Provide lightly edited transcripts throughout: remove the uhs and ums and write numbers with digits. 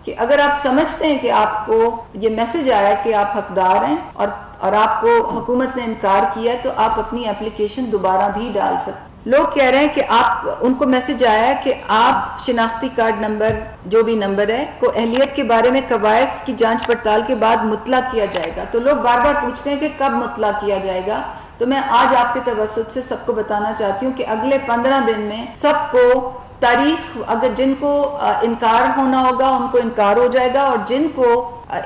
کہ اگر آپ سمجھتے ہیں کہ آپ کو یہ میسج آیا کہ آپ حقدار ہیں اور آپ کو حکومت نے انکار کیا تو آپ اپنی اپلیکیشن دوبارہ بھی ڈال سکتے. لوگ کہہ رہے ہیں کہ ان کو میسج آیا ہے کہ آپ شناختی کارڈ نمبر جو بھی نمبر ہے کو اہلیت کے بارے میں قوائف کی جانچ پڑتال کے بعد مطلع کیا جائے گا. تو لوگ بار بار پوچھتے ہیں کہ کب مطلع کیا جائے گا. تو میں آج آپ کے توسط سے سب کو بتانا چاہتی ہوں کہ اگلے 15 دن میں سب کو تاریخ، اگر جن کو انکار ہونا ہوگا ان کو انکار ہو جائے گا، اور جن کو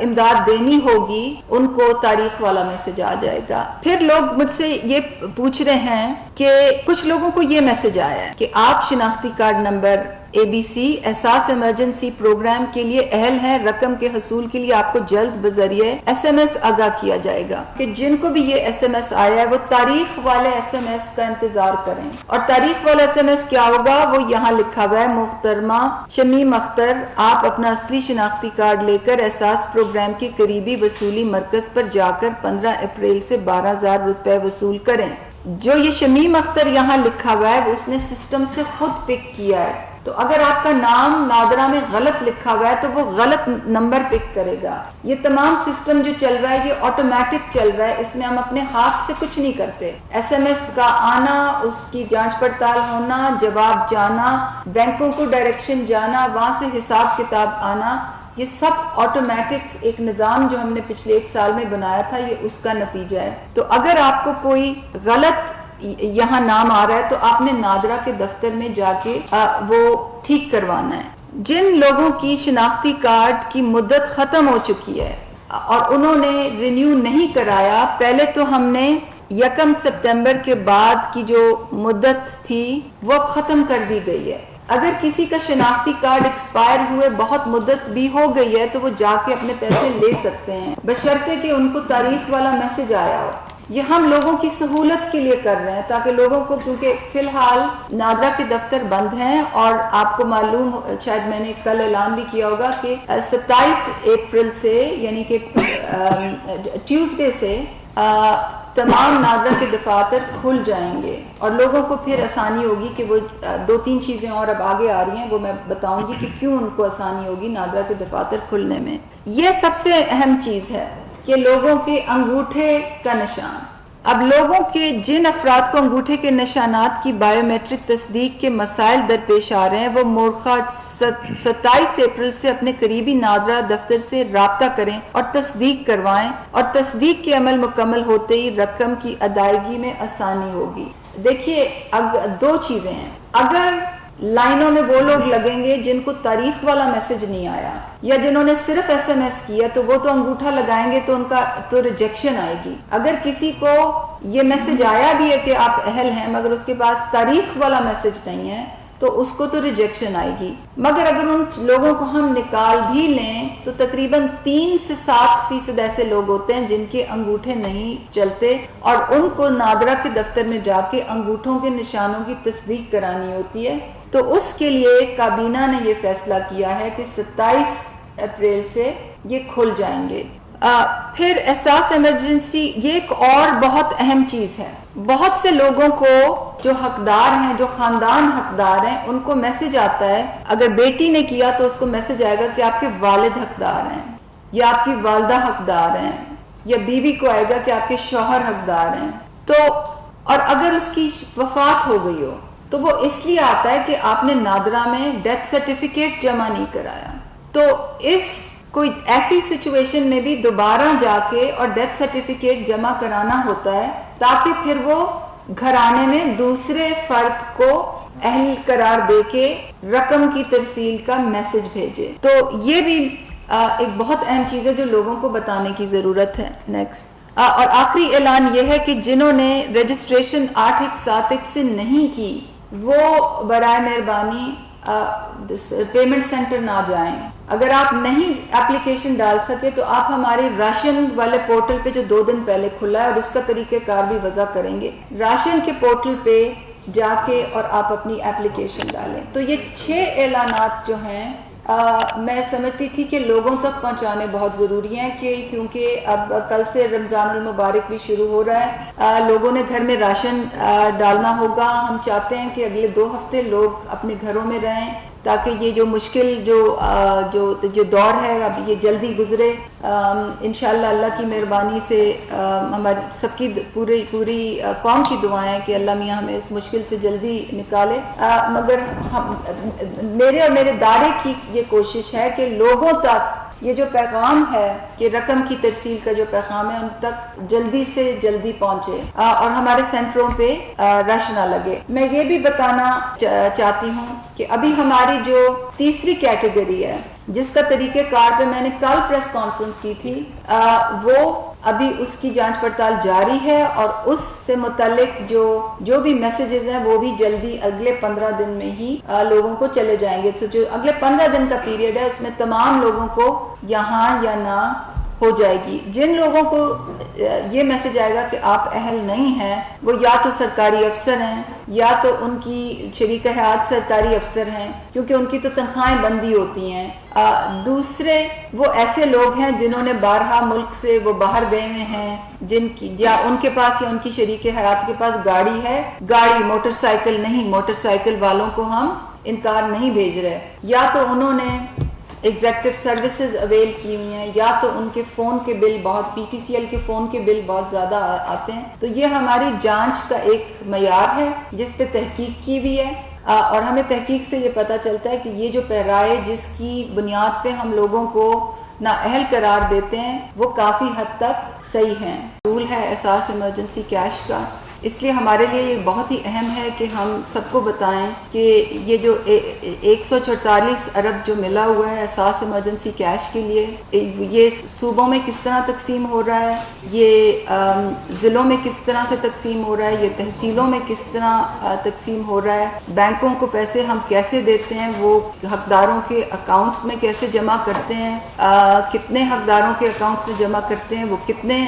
امداد دینی ہوگی ان کو تاریخ والا میسج آ جائے گا. پھر لوگ مجھ سے یہ پوچھ رہے ہیں کہ کچھ لوگوں کو یہ میسج آیا ہے کہ آپ شناختی کارڈ نمبر ABC احساس ایمرجنسی پروگرام کے لیے اہل ہیں، رقم کے حصول کے لیے آپ کو جلد بذریعہ SMS آگاہ کیا جائے گا. کہ جن کو بھی یہ SMS آیا ہے وہ تاریخ والے SMS کا انتظار کریں. اور تاریخ والا SMS کیا ہوگا وہ یہاں لکھا ہوا ہے: محترمہ شمیم اختر، آپ اپنا اصلی شناختی کارڈ لے کر احساس پروگرام کے قریبی وصولی مرکز پر جا کر 15 اپریل سے 12,000 روپے وصول کریں. جو یہ شمیم اختر یہاں لکھا ہوا ہے وہ اس نے سسٹم سے خود پک کیا ہے. تو اگر آپ کا نام نادرہ میں غلط لکھا ہوا ہے تو وہ غلط نمبر پک کرے گا. یہ تمام سسٹم جو چل رہا ہے یہ آٹومیٹک چل رہا ہے، اس میں ہم اپنے ہاتھ سے کچھ نہیں کرتے. SMS کا آنا، اس کی جانچ پڑتال ہونا، جواب جانا، بینکوں کو ڈائریکشن جانا، وہاں سے حساب کتاب آنا، یہ سب آٹومیٹک ایک نظام جو ہم نے پچھلے 1 سال میں بنایا تھا، یہ اس کا نتیجہ ہے. تو اگر آپ کو کوئی غلط یہاں نام آ رہا ہے تو آپ نے نادرہ کے دفتر میں جا کے وہ ٹھیک کروانا ہے. جن لوگوں کی شناختی کارڈ کی مدت ختم ہو چکی ہے اور انہوں نے رینیو نہیں کرایا، پہلے تو ہم نے 1 سپتمبر کے بعد کی جو مدت تھی وہ ختم کر دی گئی ہے. اگر کسی کا شناختی کارڈ ایکسپائر ہوئے بہت مدت بھی ہو گئی ہے تو وہ جا کے اپنے پیسے لے سکتے ہیں، بشرطے کہ ان کو تاریخ والا میسج آیا ہو. یہ ہم لوگوں کی سہولت کے لیے کر رہے ہیں تاکہ لوگوں کو، کیونکہ فی الحال نادرہ کے دفتر بند ہیں اور آپ کو معلوم، شاید میں نے کل اعلان بھی کیا ہوگا کہ 27 اپریل سے یعنی کہ ٹیوزڈے سے تمام نادرہ کے دفاتر کھل جائیں گے اور لوگوں کو پھر آسانی ہوگی کہ وہ 2-3 چیزیں اور اب آگے آ رہی ہیں، وہ میں بتاؤں گی کہ کیوں ان کو آسانی ہوگی نادرہ کے دفاتر کھلنے میں. یہ سب سے اہم چیز ہے کہ لوگوں کے انگوٹھے کا نشان. اب لوگوں کے جن افراد کو انگوٹھے کے نشانات کی بائیو میٹرک تصدیق کے مسائل درپیش آ رہے ہیں وہ مورخہ 27 اپریل سے اپنے قریبی نادرہ دفتر سے رابطہ کریں اور تصدیق کروائیں، اور تصدیق کے عمل مکمل ہوتے ہی رقم کی ادائیگی میں آسانی ہوگی. دیکھیے 2 چیزیں ہیں. اگر لائنوں میں وہ لوگ لگیں گے جن کو تاریخ والا میسج نہیں آیا یا جنہوں نے صرف SMS کیا تو وہ تو انگوٹھا لگائیں گے تو ان کا تو ریجیکشن آئے گی. اگر کسی کو یہ میسج آیا بھی ہے کہ آپ اہل ہیں مگر اس کے پاس تاریخ والا میسج نہیں ہے تو اس کو تو ریجیکشن آئے گی. مگر اگر ان لوگوں کو ہم نکال بھی لیں تو تقریباً 3 سے 7% ایسے لوگ ہوتے ہیں جن کے انگوٹھے نہیں چلتے اور ان کو نادرہ کے دفتر میں جا کے انگوٹھوں کے نشانوں کی تصدیق کرانی ہوتی ہے. تو اس کے لیے کابینہ نے یہ فیصلہ کیا ہے کہ 27 اپریل سے یہ کھل جائیں گے. پھر احساس ایمرجنسی، یہ ایک اور بہت اہم چیز ہے. بہت سے لوگوں کو جو حقدار ہیں، جو خاندان حقدار ہیں، ان کو میسج آتا ہے. اگر بیٹی نے کیا تو اس کو میسج آئے گا کہ آپ کے والد حقدار ہیں یا آپ کی والدہ حقدار ہیں، یا بیوی کو آئے گا کہ آپ کے شوہر حقدار ہیں. تو اور اگر اس کی وفات ہو گئی ہو تو وہ اس لیے آتا ہے کہ آپ نے نادرہ میں ڈیتھ سرٹیفکیٹ جمع نہیں کرایا. تو اس کوئی ایسی سچویشن میں بھی دوبارہ جا کے اور ڈیتھ سرٹیفکیٹ جمع کرانا ہوتا ہے تاکہ پھر وہ گھرانے میں دوسرے فرد کو اہل قرار دے کے رقم کی ترسیل کا میسج بھیجے. تو یہ بھی ایک بہت اہم چیز ہے جو لوگوں کو بتانے کی ضرورت ہے. نیکسٹ. اور آخری اعلان یہ ہے کہ جنہوں نے رجسٹریشن 8-1-7 سے نہیں کی وہ برائے مہربانی پیمنٹ سینٹر نہ جائیں. اگر آپ نہیں اپلیکیشن ڈال سکے تو آپ ہمارے راشن والے پورٹل پہ جو 2 دن پہلے کھلا ہے اور اس کا طریقہ کار بھی وضع کریں گے، راشن کے پورٹل پہ جا کے اور آپ اپنی اپلیکیشن ڈالیں. تو یہ 6 اعلانات جو ہیں میں سمجھتی تھی کہ لوگوں تک پہنچانے بہت ضروری ہیں کہ کیونکہ اب کل سے رمضان المبارک بھی شروع ہو رہا ہے، لوگوں نے گھر میں راشن ڈالنا ہوگا. ہم چاہتے ہیں کہ اگلے 2 ہفتے لوگ اپنے گھروں میں رہیں، تاکہ یہ جو مشکل جو دور ہے اب یہ جلدی گزرے. انشاءاللہ اللہ کی مہربانی سے ہماری سب کی پوری قوم کی دعائیں کہ اللہ میاں ہمیں اس مشکل سے جلدی نکالے. مگر میرے اور میرے دائرے کی یہ کوشش ہے کہ لوگوں تک یہ جو پیغام ہے کہ رقم کی ترسیل کا جو پیغام ہے ان تک جلدی سے جلدی پہنچے اور ہمارے سینٹروں پہ رش نہ لگے. میں یہ بھی بتانا چاہتی ہوں کہ ابھی ہماری جو تیسری کیٹیگری ہے جس کا طریقہ کار پہ میں نے کل پریس کانفرنس کی تھی وہ ابھی اس کی جانچ پڑتال جاری ہے اور اس سے متعلق جو بھی میسیجز ہیں وہ بھی جلدی اگلے 15 دن میں ہی لوگوں کو چلے جائیں گے. تو جو اگلے 15 دن کا پیریڈ ہے اس میں تمام لوگوں کو یہاں یا نہ ہو جائے گی. جن لوگوں کو یہ میسج آئے گا کہ آپ اہل نہیں ہیں وہ یا تو سرکاری افسر ہیں یا تو ان کی شریک حیات سرکاری افسر ہیں کیونکہ ان کی تو تنخواہیں بندی ہوتی ہیں. دوسرے وہ ایسے لوگ ہیں جنہوں نے بارہا ملک سے وہ باہر گئے ہوئے ہیں جن کی یا ان کے پاس یا ان کی شریک حیات کے پاس گاڑی ہے, گاڑی موٹر سائیکل نہیں, موٹر سائیکل والوں کو ہم انکار نہیں بھیج رہے, یا تو انہوں نے ایگزیکٹو سروسز اویل کی ہوئی ہیں یا تو ان کے فون کے بل بہت پی ٹی سی ایل کے فون کے بل بہت زیادہ آتے ہیں. تو یہ ہماری جانچ کا ایک معیار ہے جس پہ تحقیق کی بھی ہے اور ہمیں تحقیق سے یہ پتہ چلتا ہے کہ یہ جو پیرائے جس کی بنیاد پہ ہم لوگوں کو نااہل قرار دیتے ہیں وہ کافی حد تک صحیح ہیں. اصول ہے احساس ایمرجنسی کیش کا, اس لیے ہمارے لیے یہ بہت ہی اہم ہے کہ ہم سب کو بتائیں کہ یہ جو 144 ارب جو ملا ہوا ہے احساس ایمرجنسی کیش کے لیے یہ صوبوں میں کس طرح تقسیم ہو رہا ہے, یہ ضلعوں میں کس طرح سے تقسیم ہو رہا ہے, یہ تحصیلوں میں کس طرح تقسیم ہو رہا ہے, بینکوں کو پیسے ہم کیسے دیتے ہیں, وہ حقداروں کے اکاؤنٹس میں کیسے جمع کرتے ہیں, کتنے حقداروں کے اکاؤنٹس میں جمع کرتے ہیں, وہ کتنے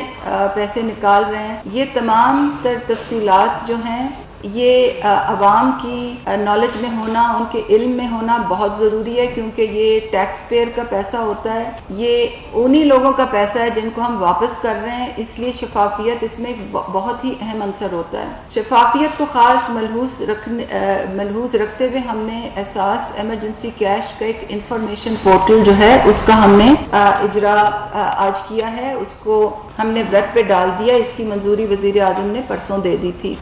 پیسے نکال رہے ہیں. یہ تمام تفصیلات جو ہیں یہ عوام کی نالج میں ہونا, ان کے علم میں ہونا بہت ضروری ہے کیونکہ یہ ٹیکس پیئر کا پیسہ ہوتا ہے, یہ انہی لوگوں کا پیسہ ہے جن کو ہم واپس کر رہے ہیں. اس لیے شفافیت اس میں ایک بہت ہی اہم عنصر ہوتا ہے. شفافیت کو خاص ملحوظ رکھتے ہوئے ہم نے احساس ایمرجنسی کیش کا ایک انفارمیشن پورٹل جو ہے اس کا ہم نے اجرا آج کیا ہے, اس کو ہم نے ویب پہ ڈال دیا. اس کی منظوری وزیر اعظم نے پرسوں دے دی تھی.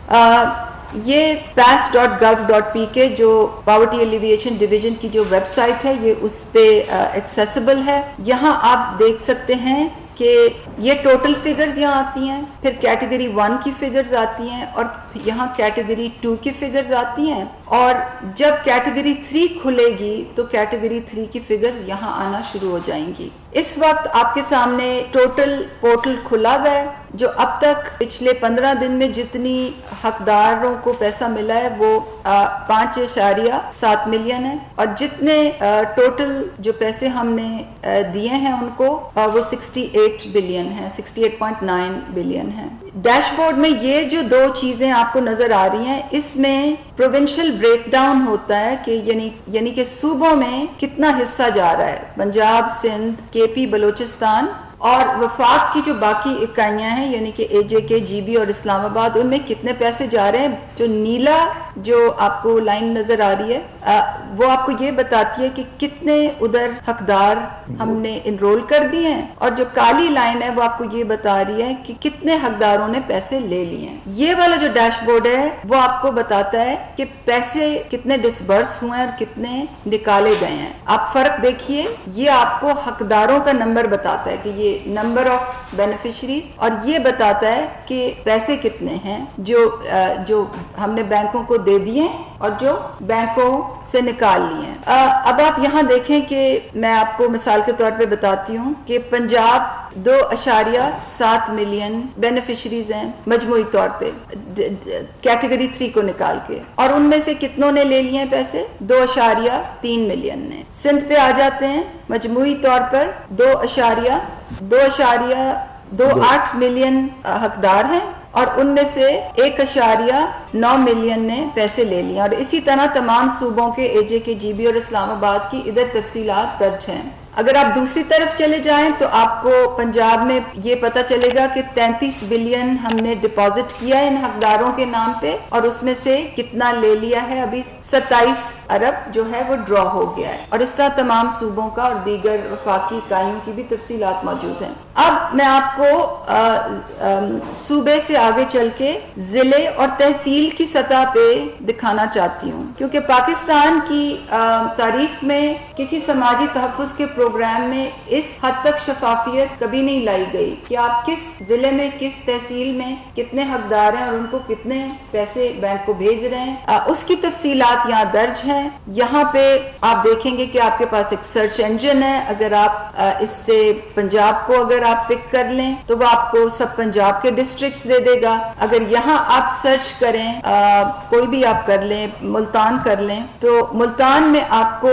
یہ pass.gov.pk جو پاورٹی ایلیویشن ڈویژن کی جو ویب سائٹ ہے یہ اس پہ ایکسیسیبل ہے. یہاں آپ دیکھ سکتے ہیں کہ یہ ٹوٹل فگرز یہاں آتی ہیں, پھر کیٹیگری 1 کی فگرز آتی ہیں اور یہاں کیٹیگری 2 کی فگرز آتی ہیں, اور جب کیٹیگری 3 کھلے گی تو کیٹیگری 3 کی فگرز یہاں آنا شروع ہو جائیں گی. اس وقت آپ کے سامنے ٹوٹل پورٹل کھلا ہوا ہے جو اب تک پچھلے 15 دن میں جتنی حقداروں کو پیسہ ملا ہے وہ 5.7 ملین ہے, اور جتنے ٹوٹل جو پیسے ہم نے دیے ہیں ان کو وہ 68 بلین ہے, 68.9 بلین ہے. ڈیش بورڈ میں یہ جو دو چیزیں آپ کو نظر آ رہی ہیں اس میں پروونشل بریک ڈاؤن ہوتا ہے کہ یعنی کہ صوبوں میں کتنا حصہ جا رہا ہے, پنجاب, سندھ, کے پی, بلوچستان, اور وفاق کی جو باقی اکائیاں ہیں یعنی کہ اے جے کے, جی بی اور اسلام آباد, ان میں کتنے پیسے جا رہے ہیں. جو نیلا جو آپ کو لائن نظر آ رہی ہے وہ آپ کو یہ بتاتی ہے کہ کتنے ادھر حقدار ہم نے انرول کر دیے ہیں, اور جو کالی لائن ہے وہ آپ کو یہ بتا رہی ہے کہ کتنے حقداروں نے پیسے لے لیے ہیں. یہ والا جو ڈیش بورڈ ہے وہ آپ کو بتاتا ہے کہ پیسے کتنے ڈسبرس ہوئے ہیں اور کتنے نکالے گئے ہیں. آپ فرق دیکھیے, یہ آپ کو حقداروں کا نمبر بتاتا ہے کہ یہ نمبر آف بینیفیشریز, اور یہ بتاتا ہے کہ پیسے کتنے ہیں جو ہم نے بینکوں کو دے دیے اور جو بینکوں سے نکال لیے ہیں. اب آپ یہاں دیکھیں کہ میں آپ کو مثال کے طور پہ بتاتی ہوں کہ پنجاب 2.7 ملین بینیفیشریز ہیں مجموعی طور پہ کیٹیگری 3 کو نکال کے, اور ان میں سے کتنوں نے لے لیے ہیں پیسے, 2.3 ملین نے. سندھ پہ آ جاتے ہیں, مجموعی طور پر 2.28 ملین حقدار ہیں اور ان میں سے 1.9 ملین نے پیسے لے لیے, اور اسی طرح تمام صوبوں کے اے جے کے, جی بی اور اسلام آباد کی ادھر تفصیلات درج ہیں. اگر آپ دوسری طرف چلے جائیں تو آپ کو پنجاب میں یہ پتا چلے گا کہ 33 بلین ہم نے ڈپازٹ کیا ہے ان حقداروں کے نام پہ، اور اس میں سے کتنا لے لیا ہے، ابھی 27 ارب جو ہے وہ ڈرا ہو گیا ہے، اور اس طرح تمام صوبوں کا اور دیگر وفاقی اکائیوں کی بھی تفصیلات موجود ہیں۔ اب میں آپ کو صوبے سے آگے چل کے ضلع اور تحصیل کی سطح پہ دکھانا چاہتی ہوں، کیونکہ پاکستان کی تاریخ میں کسی سماجی تحفظ کے پروگرام میں اس حد تک شفافیت کبھی نہیں لائی گئی کہ آپ کس ضلع میں کس تحصیل میں کتنے حقدار ہیں اور ان کو کتنے پیسے بینک کو بھیج رہے ہیں، اس کی تفصیلات یہاں درج ہیں۔ یہاں پہ آپ دیکھیں گے کہ آپ کے پاس ایک سرچ انجن ہے، اگر آپ اس سے پنجاب کو اگر آپ پک کر لیں تو وہ آپ کو سب پنجاب کے ڈسٹرکٹس دے دے گا۔ اگر یہاں آپ سرچ کریں کوئی بھی آپ کر لیں، ملتان کر لیں، تو ملتان میں آپ کو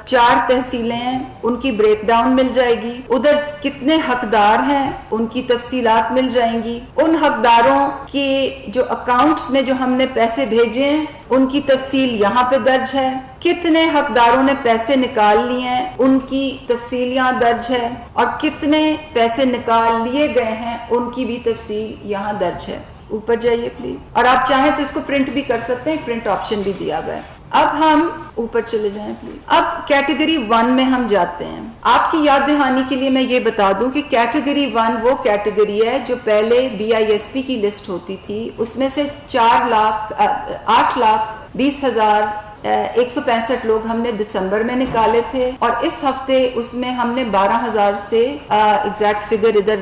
4 تحصیلیں ہیں، ان کی بریک ڈاؤن مل جائے گی، ادھر کتنے حقدار ہیں ان کی تفصیلات مل جائیں گی، ان حقداروں کے جو اکاؤنٹس میں جو ہم نے پیسے بھیجے ہیں ان کی تفصیل یہاں پہ درج ہے، کتنے حقداروں نے پیسے نکال لیے ہیں ان کی تفصیل یہاں درج ہے، اور کتنے پیسے نکال لیے گئے ہیں ان کی بھی تفصیل یہاں درج ہے۔ اوپر جائیے پلیز، اور آپ چاہیں تو اس کو پرنٹ بھی کر سکتے ہیں، پرنٹ آپشن بھی دیا ہوا ہے۔ اب ہم اوپر چلے جائیں پلیز، اب کیٹیگری 1 میں ہم جاتے ہیں۔ آپ کی یاد دہانی کے لیے میں یہ بتا دوں کہ کیٹیگری 1 وہ کیٹیگری ہے جو پہلے BISP کی لسٹ ہوتی تھی، اس میں سے 8,20,165 لوگ ہم نے دسمبر میں نکالے تھے، اور اس ہفتے اس میں ہم نے 12,000 سے ایگزیکٹ فگر ادھر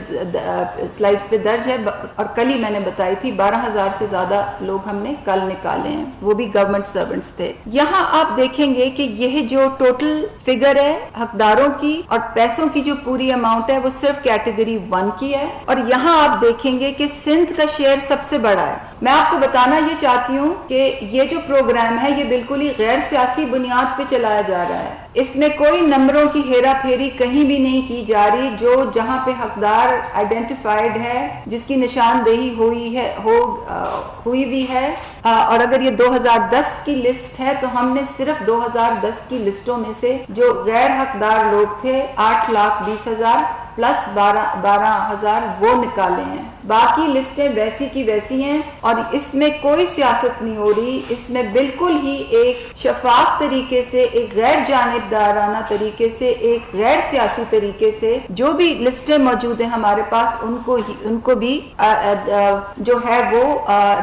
سلائیڈز پہ درج ہے، اور کل ہی میں نے بتائی تھی 12,000 سے زیادہ لوگ ہم نے کل نکالے ہیں، وہ بھی گورنمنٹ سرونٹس تھے۔ یہاں آپ دیکھیں گے کہ یہ جو ٹوٹل فگر ہے حقداروں کی اور پیسوں کی جو پوری اماؤنٹ ہے وہ صرف کیٹیگری 1 کی ہے، اور یہاں آپ دیکھیں گے کہ سندھ کا شیئر سب سے بڑا ہے۔ میں آپ کو بتانا یہ چاہتی ہوں کہ یہ جو پروگرام ہے یہ بالکل ہی غیر سیاسی بنیاد پہ چلایا جا رہا ہے، اس میں کوئی نمبروں کی ہیرا پھیری کہیں بھی نہیں کی جا رہی، جو جہاں پہ حقدار آئیڈینٹیفائڈ ہے، جس کی نشاندہی ہوئی بھی ہے، اور اگر یہ 2010 کی لسٹ ہے تو ہم نے صرف 2010 کی لسٹوں میں سے جو غیر حقدار لوگ تھے 8,20,000 پلس 12,000 وہ نکالے ہیں، باقی لسٹیں ویسی کی ویسی ہیں، اور اس میں کوئی سیاست نہیں ہو رہی، اس میں بالکل ہی ایک شفاف طریقے سے، ایک غیر جانبدارانہ طریقے سے، ایک غیر سیاسی طریقے سے جو بھی لسٹیں موجود ہیں ہمارے پاس ان کو بھی جو ہے وہ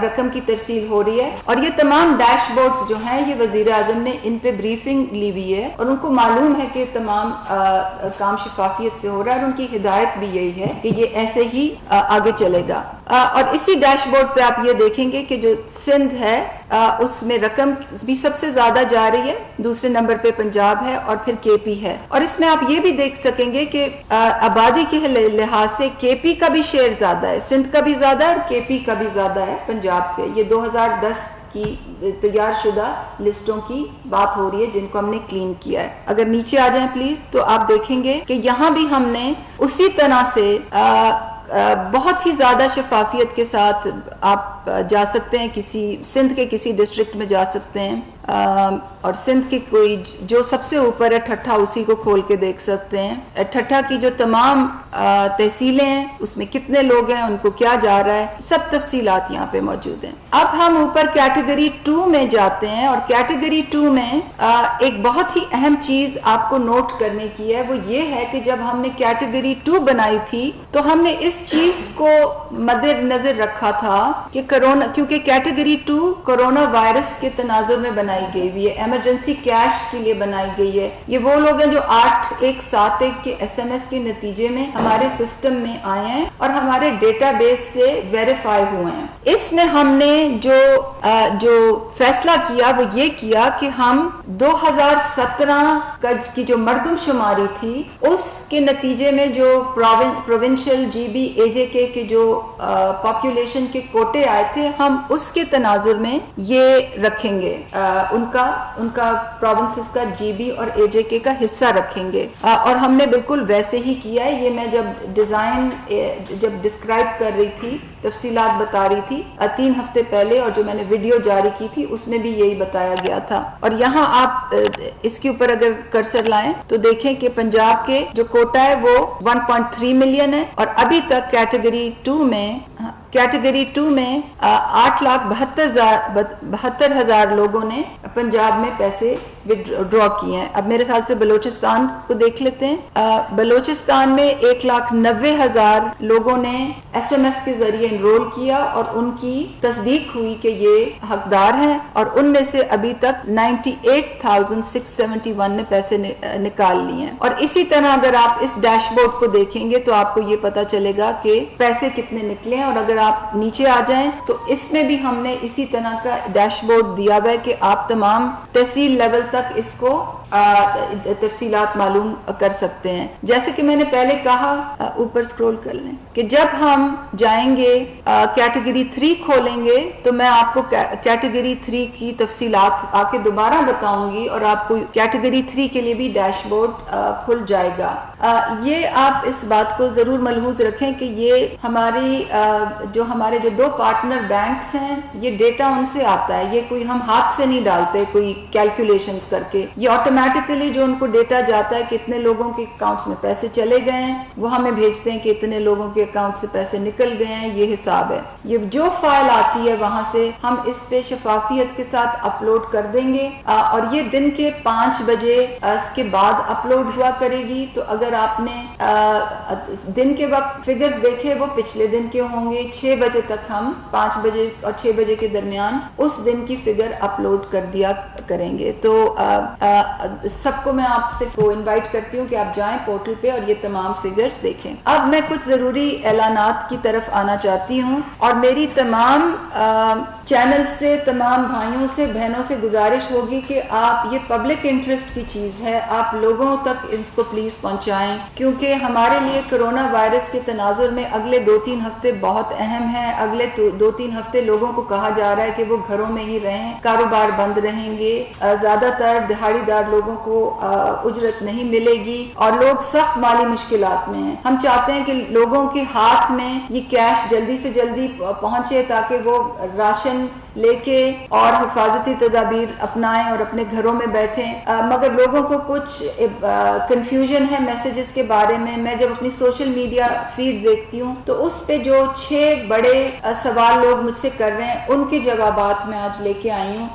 رقم کی ترسیل ہو رہی ہے، اور یہ تمام ڈیش بورڈز جو ہیں یہ وزیر اعظم نے ان پہ بریفنگ لی ہوئی ہے، اور ان کو معلوم ہے کہ تمام کام شفافیت سے ہو رہا ہے، اور ان کی ہدایت بھی یہی ہے کہ یہ ایسے ہی آگے چلے گا۔ اور اسی ڈیش بورڈ پہ آپ یہ دیکھیں گے کہ جو سندھ ہے اس میں رقم بھی سب سے زیادہ جا رہی ہے، دوسرے نمبر پہ پنجاب ہے، اور پھر KP ہے، اور اس میں آپ یہ بھی دیکھ سکیں گے کہ آبادی کے لحاظ سے KP کا بھی شیئر زیادہ ہے، سندھ کا بھی زیادہ ہے اور KP کا بھی زیادہ ہے پنجاب سے۔ یہ 2010 کی تیار شدہ لسٹوں کی بات ہو رہی ہے جن کو ہم نے کلین کیا ہے۔ اگر نیچے آ جائیں پلیز تو آپ دیکھیں گے کہ یہاں بھی ہم نے اسی طرح سے بہت ہی زیادہ شفافیت کے ساتھ آپ جا سکتے ہیں، سندھ کے کسی ڈسٹرکٹ میں جا سکتے ہیں، اور سندھ کی کوئی جو سب سے اوپر ہے ٹھٹھا، اسی کو کھول کے دیکھ سکتے ہیں۔ ٹھٹھا کی جو تمام تحصیلیں ہیں اس میں کتنے لوگ ہیں، ان کو کیا جا رہا ہے، سب تفصیلات یہاں پہ موجود ہیں۔ اب ہم اوپر کیٹیگری 2 میں جاتے ہیں، اور کیٹیگری 2 میں ایک بہت ہی اہم چیز آپ کو نوٹ کرنے کی ہے، وہ یہ ہے کہ جب ہم نے کیٹیگری 2 بنائی تھی تو ہم نے اس چیز کو مد نظر رکھا تھا کہ کرونا، کیونکہ کیٹیگری 2 کرونا وائرس کے تناظر میں بنائی گئی ہوئی ہے، ایمرجنسی کیش کے لیے بنائی گئی ہے۔ یہ وہ لوگ ہیں جو 8171 کے SMS کے نتیجے میں ہمارے سسٹم میں آئے ہیں اور ہمارے ڈیٹا بیس سے ویریفائی ہوئے ہیں۔ اس میں ہم نے جو فیصلہ کیا وہ یہ کیا کہ ہم 2017 کی جو مردم شماری تھی اس کے نتیجے میں جو پروونشل GB AJK کے جو پاپولیشن کے کوٹے آئے تھے ہم اس کے تناظر میں یہ رکھیں گے، ان کا پروونسز کا GB اور AJK کا حصہ رکھیں گے، اور ہم نے بالکل ویسے ہی کیا ہے۔ یہ میں جب ڈیزائن جب ڈسکرائب کر رہی تھی، تفصیلات بتا رہی تھی 3 ہفتے پہلے، اور جو میں نے ویڈیو جاری کی تھی اس میں بھی یہی بتایا گیا تھا. اور یہاں آپ اس کے اوپر اگر کرسر لائیں تو دیکھیں کہ پنجاب کے جو کوٹا ہے وہ 1.3 ملین ہے، اور ابھی تک کیٹیگری 2 میں 8,72,000 لوگوں نے پنجاب میں پیسے ڈرا کیے ہیں. اب میرے خیال سے بلوچستان کو دیکھ لیتے ہیں. بلوچستان میں 1,90,000 لوگوں نے SMS کے ذریعے انرول کیا اور ان کی تصدیق ہوئی کہ یہ حقدار ہیں، اور ان میں سے ابھی تک 98,671 نے پیسے نکال لیے ہیں. اور اسی طرح اگر آپ اس ڈیش بورڈ کو دیکھیں گے تو آپ کو یہ پتا چلے گا کہ پیسے کتنے نکلے ہیں. اور اگر آپ نیچے آ جائیں تو اس میں بھی ہم نے اسی طرح کا ڈیش بورڈ دیا ہوا ہے کہ آپ تمام تحصیل لیول تک اس کو تفصیلات معلوم کر سکتے ہیں. جیسے کہ میں نے پہلے کہا، اوپر سکرول کر لیں، کہ جب ہم جائیں گے کیٹیگری 3 کھولیں گے تو میں آپ کو کیٹیگری 3 کی تفصیلات آ کے دوبارہ بتاؤں گی، اور آپ کو کیٹیگری 3 کے لیے بھی ڈیش بورڈ کھل جائے گا. یہ آپ اس بات کو ضرور ملحوظ رکھیں کہ یہ ہمارے جو 2 پارٹنر بینکس ہیں، یہ ڈیٹا ان سے آتا ہے، یہ کوئی ہم ہاتھ سے نہیں ڈالتے کوئی کیلکولیشنز کر کے. یہ آٹومیٹیکلی جو ان کو ڈیٹا جاتا ہے کہ اتنے لوگوں کے اکاؤنٹس میں پیسے چلے گئے ہیں، وہ ہمیں بھیجتے ہیں کہ اتنے لوگوں کے اکاؤنٹ سے پیسے نکل گئے ہیں. یہ حساب ہے. یہ جو فائل آتی ہے وہاں سے ہم اس پہ شفافیت کے ساتھ اپلوڈ کر دیں گے، اور یہ دن کے 5 بجے اس کے بعد اپلوڈ ہوا کرے گی. تو اگر آپ نے دن کے وقت فگرز دیکھے وہ پچھلے دن کے ہوں گے. 6 بجے تک ہم 5 بجے اور 6 بجے کے درمیان اس دن کی فگر اپلوڈ کر دیا کریں گے. تو سب کو میں آپ سے انوائٹ کرتی ہوں کہ آپ جائیں پورٹل پہ اور یہ تمام فگرز دیکھیں. اب میں کچھ ضروری اعلانات کی طرف آنا چاہتی ہوں، اور میری تمام چینل سے، تمام بھائیوں سے، بہنوں سے گزارش ہوگی کہ آپ، یہ پبلک انٹرسٹ کی چیز ہے، آپ لوگوں تک اس کو پلیز پہنچائیں، کیونکہ ہمارے لیے کرونا وائرس کے تناظر میں اگلے 2-3 ہفتے بہت اہم ہیں. اگلے 2-3 ہفتے لوگوں کو کہا جا رہا ہے کہ وہ گھروں میں ہی رہیں، کاروبار بند رہیں گے، زیادہ تر دہاڑی دار لوگوں کو اجرت نہیں ملے گی، اور لوگ سخت مالی مشکلات میں ہیں. ہم چاہتے ہیں کہ لوگوں کے ہاتھ میں یہ کیش جلدی سے جلدی پہنچے تاکہ وہ راشن لے کے اور حفاظتی تدابیر اپنائیں اور اپنے گھروں میں بیٹھیں. مگر لوگوں کو کچھ کنفیوژن ہے میسیجز کے بارے میں. میں جب اپنی سوشل میڈیا فیڈ دیکھتی ہوں تو اس پہ جو 6 بڑے سوال لوگ مجھ سے کر رہے ہیں، ان کے جوابات میں آج لے کے آئی ہوں.